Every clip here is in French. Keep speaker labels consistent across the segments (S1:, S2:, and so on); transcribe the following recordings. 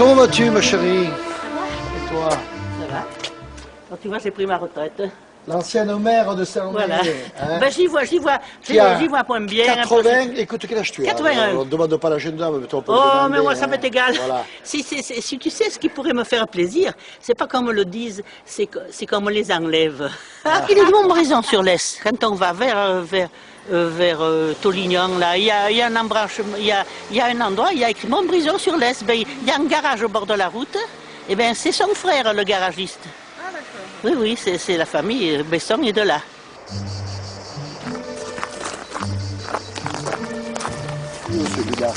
S1: Comment vas-tu, ma chérie? Et toi?
S2: Ça va. Quand tu vois, j'ai pris ma retraite.
S1: L'ancienne maire de Saint-André.
S2: Voilà.
S1: Hein?
S2: Ben, j'y vois point bien.
S1: 80, écoute, quel âge tu as?
S2: 81.
S1: On ne demande pas la jeune dame, mais on peut
S2: Oh,
S1: demander,
S2: mais moi, ça
S1: hein.
S2: m'est égal.
S1: Voilà.
S2: Si tu sais ce qui pourrait me faire plaisir, c'est pas comme le disent, c'est comme on les enlève. Il y a de Montbrison sur l'Est. Quand on va vers Tolignan, là, il y a un embranchement, il y a un endroit, il y a écrit Montbrison sur l'Est. Ben, il y a un garage au bord de la route. Et ben, c'est son frère, le garagiste.
S3: Ah, d'accord.
S2: Oui, c'est la famille Besson est de là.
S1: Celui-là.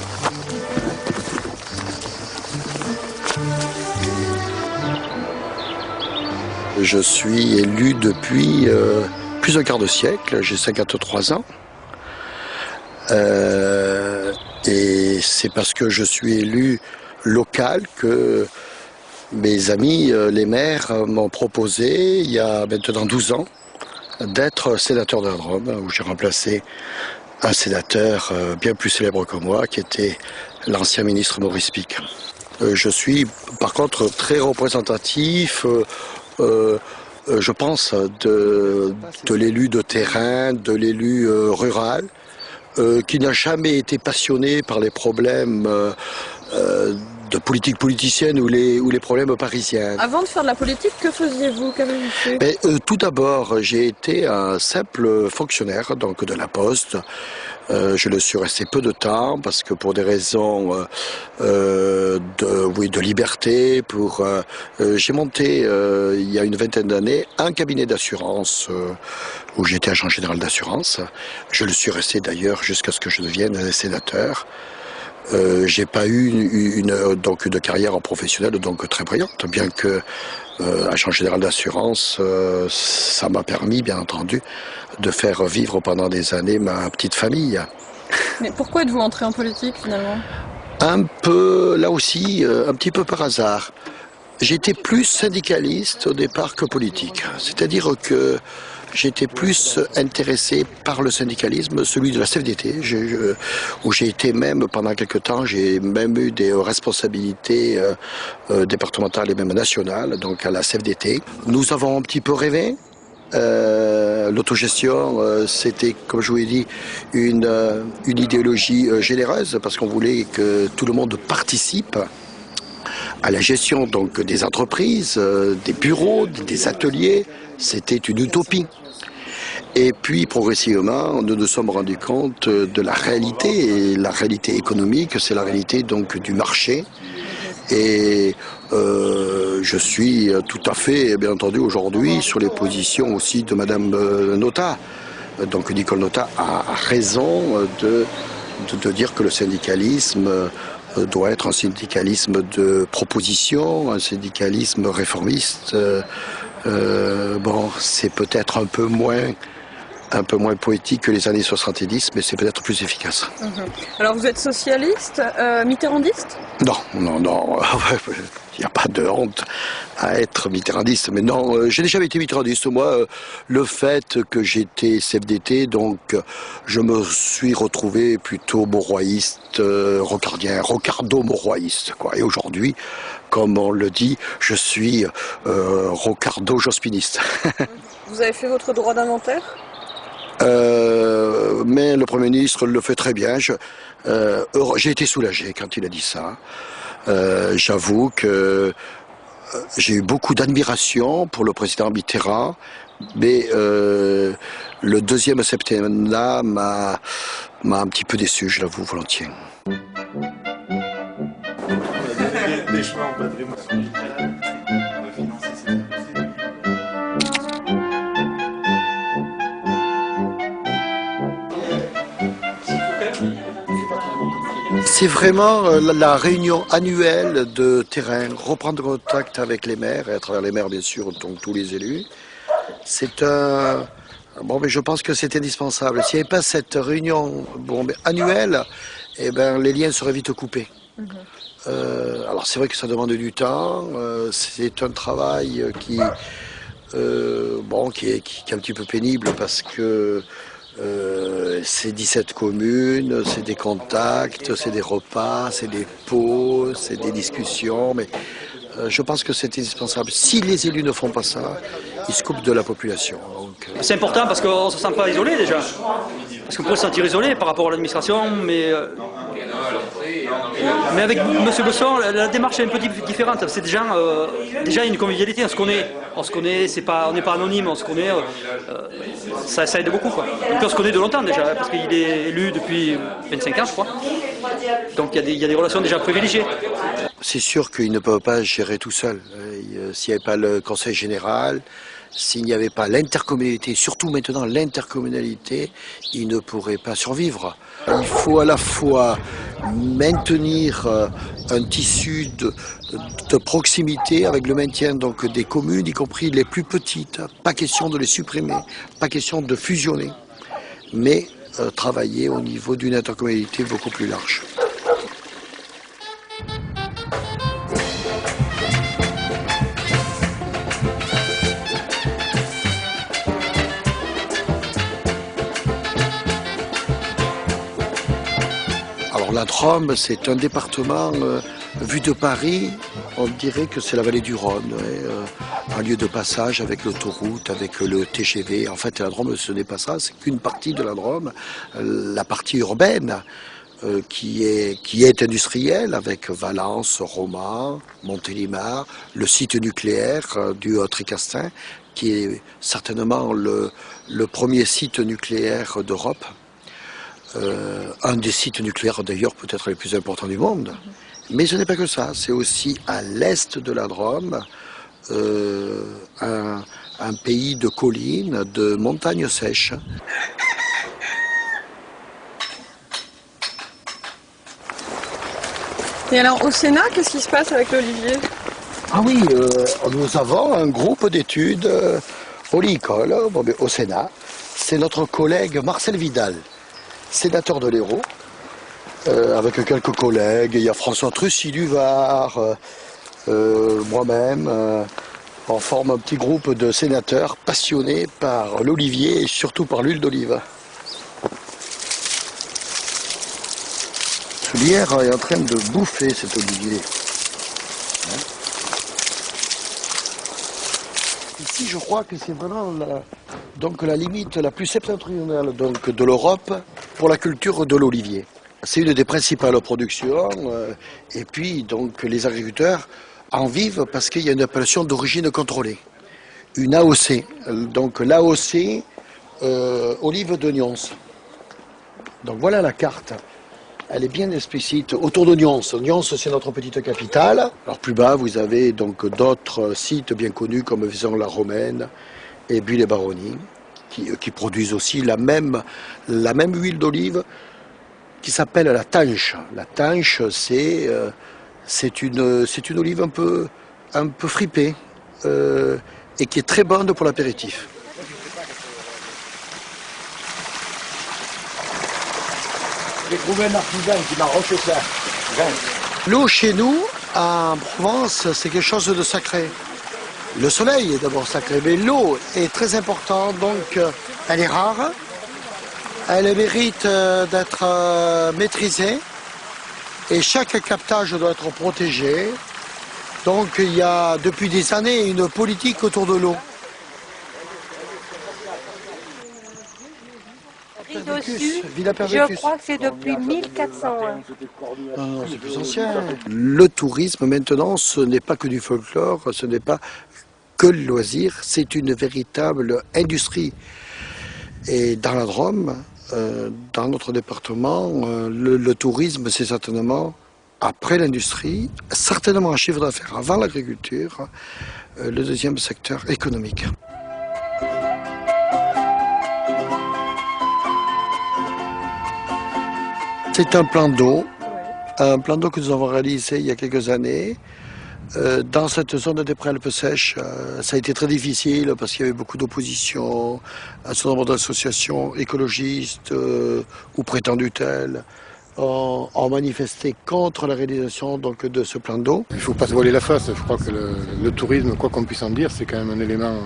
S1: Je suis élu depuis plus d'un quart de siècle, j'ai 53 ans. Et c'est parce que je suis élu local que mes amis, les maires, m'ont proposé, il y a maintenant 12 ans, d'être sénateur de la Drôme, où j'ai remplacé un sénateur bien plus célèbre que moi, qui était l'ancien ministre Maurice Pic. Je suis par contre très représentatif, je pense, de l'élu de terrain, de l'élu rural, qui n'a jamais été passionné par les problèmes de politique politicienne ou les problèmes parisiens.
S3: Avant de faire de la politique, que faisiez-vous? Qu'avez-vous fait?
S1: Tout d'abord, j'ai été un simple fonctionnaire donc de la Poste. Je le suis resté peu de temps parce que pour des raisons de liberté, j'ai monté il y a une vingtaine d'années un cabinet d'assurance où j'étais agent général d'assurance. Je le suis resté d'ailleurs jusqu'à ce que je devienne sénateur. J'ai pas eu donc une carrière professionnelle donc très brillante, bien que agent général d'assurance, ça m'a permis bien entendu de faire vivre pendant des années ma petite famille.
S3: Mais pourquoi êtes-vous entré en politique finalement?
S1: Un peu, là aussi, un petit peu par hasard. J'étais plus syndicaliste au départ que politique, c'est-à-dire que j'étais plus intéressé par le syndicalisme, celui de la CFDT, où j'ai été même pendant quelques temps, j'ai même eu des responsabilités départementales et même nationales, donc à la CFDT. Nous avons un petit peu rêvé. L'autogestion, c'était, comme je vous l'ai dit, une idéologie généreuse, parce qu'on voulait que tout le monde participe à la gestion donc des entreprises, des bureaux, des ateliers. C'était une utopie. Et puis, progressivement, nous nous sommes rendus compte de la réalité. Et la réalité économique, c'est la réalité donc du marché. Et je suis tout à fait, bien entendu, aujourd'hui sur les positions aussi de Madame Notat. Donc Nicole Notat a raison de dire que le syndicalisme doit être un syndicalisme de proposition, un syndicalisme réformiste. Bon, c'est peut-être un peu moins poétique que les années 70, mais c'est peut-être plus efficace.
S3: Alors vous êtes socialiste, mitterrandiste?
S1: Non. Il n'y a pas de honte à être mitterrandiste. Mais non, je n'ai jamais été mitterrandiste. Moi, le fait que j'étais CFDT, donc je me suis retrouvé plutôt mauroyiste, rocardien, rocardo-mauroyiste, quoi. Et aujourd'hui, comme on le dit, je suis rocardo-jospiniste.
S3: Vous avez fait votre droit d'inventaire?
S1: Mais le Premier ministre le fait très bien. J'ai été soulagé quand il a dit ça. J'avoue que j'ai eu beaucoup d'admiration pour le président Mitterrand, mais le 2e septennat m'a un petit peu déçu, je l'avoue volontiers. C'est vraiment la réunion annuelle de terrain, reprendre contact avec les maires, et à travers les maires bien sûr, donc tous les élus. C'est un... Bon, mais je pense que c'est indispensable. S'il n'y avait pas cette réunion annuelle, eh ben, les liens seraient vite coupés. Alors c'est vrai que ça demande du temps, c'est un travail qui est un petit peu pénible parce que c'est 17 communes, c'est des contacts, c'est des repas, c'est des pots, c'est des discussions, mais je pense que c'est indispensable. Si les élus ne font pas ça, ils se coupent de la population.
S4: C'est important parce qu'on ne se sent pas isolé déjà. Parce qu'on peut se sentir isolé par rapport à l'administration, mais avec M. Besson, la démarche est un peu différente. C'est déjà une convivialité, on se connaît, on n'est pas anonyme, on se connaît, ça aide beaucoup, quoi. Et puis on se connaît de longtemps déjà, parce qu'il est élu depuis 25 ans, je crois. Donc il y a des relations déjà privilégiées.
S1: C'est sûr qu'ils ne peuvent pas gérer tout seul. S'il n'y avait pas le conseil général, s'il n'y avait pas l'intercommunalité, surtout maintenant l'intercommunalité, ils ne pourraient pas survivre. Il faut à la fois maintenir un tissu de proximité avec le maintien donc, des communes, y compris les plus petites. Pas question de les supprimer, pas question de fusionner, mais travailler au niveau d'une intercommunalité beaucoup plus large. Alors la Drôme, c'est un département, vu de Paris, on dirait que c'est la vallée du Rhône, un lieu de passage avec l'autoroute, avec le TGV. En fait, la Drôme, ce n'est pas ça, c'est qu'une partie de la Drôme, la partie urbaine, qui est industrielle, avec Valence, Romans, Montélimar, le site nucléaire du Haut-Tricastin, qui est certainement le premier site nucléaire d'Europe. Un des sites nucléaires d'ailleurs peut-être les plus importants du monde. Mais ce n'est pas que ça, c'est aussi à l'est de la Drôme, un pays de collines, de montagnes sèches.
S3: Et alors au Sénat, qu'est-ce qui se passe avec l'olivier?
S1: Ah oui, nous avons un groupe d'études oléicoles au Sénat. C'est notre collègue Marcel Vidal, sénateur de l'Hérault, avec quelques collègues. Il y a François Trucy du Var, moi-même. On forme un petit groupe de sénateurs passionnés par l'olivier et surtout par l'huile d'olive. Ce lierre est en train de bouffer cet olivier. Ici, je crois que c'est vraiment la limite la plus septentrionale de l'Europe pour la culture de l'olivier. C'est une des principales productions et puis donc les agriculteurs en vivent parce qu'il y a une appellation d'origine contrôlée, une AOC. Donc l'AOC olive de Nyons. Donc voilà la carte. Elle est bien explicite autour de Nyons. Nyons, c'est notre petite capitale. Alors plus bas, vous avez donc d'autres sites bien connus comme Vaison-la-Romaine et Buis-les-Baronnies qui produisent aussi la même huile d'olive qui s'appelle la tanche. La tanche, c'est une olive un peu fripée et qui est très bonne pour l'apéritif.
S5: J'ai trouvé un artisan qui m'a refait ça.
S1: L'eau chez nous, en Provence, c'est quelque chose de sacré. Le soleil est d'abord sacré, mais l'eau est très importante, donc elle est rare. Elle mérite d'être maîtrisée et chaque captage doit être protégé. Donc il y a depuis des années une politique autour de l'eau.
S6: Dessus, je crois que c'est depuis 1401.
S1: Non, c'est plus ancien. Le tourisme maintenant, ce n'est pas que du folklore, ce n'est pas que le loisir, c'est une véritable industrie. Et dans la Drôme, dans notre département, le tourisme, c'est certainement, après l'industrie, certainement un chiffre d'affaires avant l'agriculture, le deuxième secteur économique. C'est un plan d'eau que nous avons réalisé il y a quelques années. Dans cette zone des Préalpes sèches, ça a été très difficile parce qu'il y avait beaucoup d'opposition, un certain nombre d'associations écologistes ou prétendues telles ont manifesté contre la réalisation donc, de ce plan d'eau.
S7: Il ne faut pas se voiler la face, je crois que le tourisme, quoi qu'on puisse en dire, c'est quand même un élément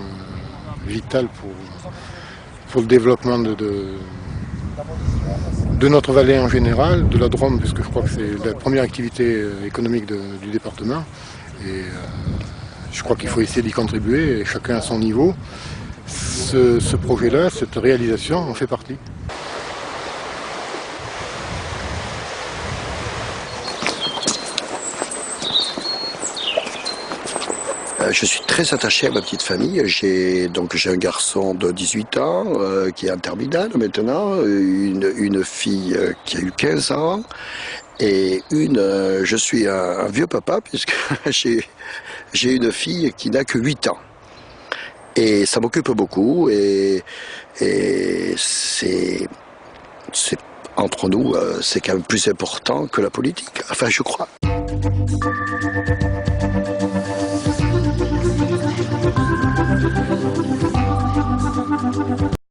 S7: vital pour le développement de notre vallée en général, de la Drôme, puisque je crois que c'est la première activité économique du département. Et je crois qu'il faut essayer d'y contribuer, et chacun à son niveau. Ce projet-là, cette réalisation en fait partie.
S1: Je suis très attaché à ma petite famille. J'ai un garçon de 18 ans qui est en terminale maintenant, une fille qui a eu 15 ans et je suis un vieux papa puisque j'ai une fille qui n'a que 8 ans. Et ça m'occupe beaucoup et c'est entre nous, c'est quand même plus important que la politique. Enfin, je crois.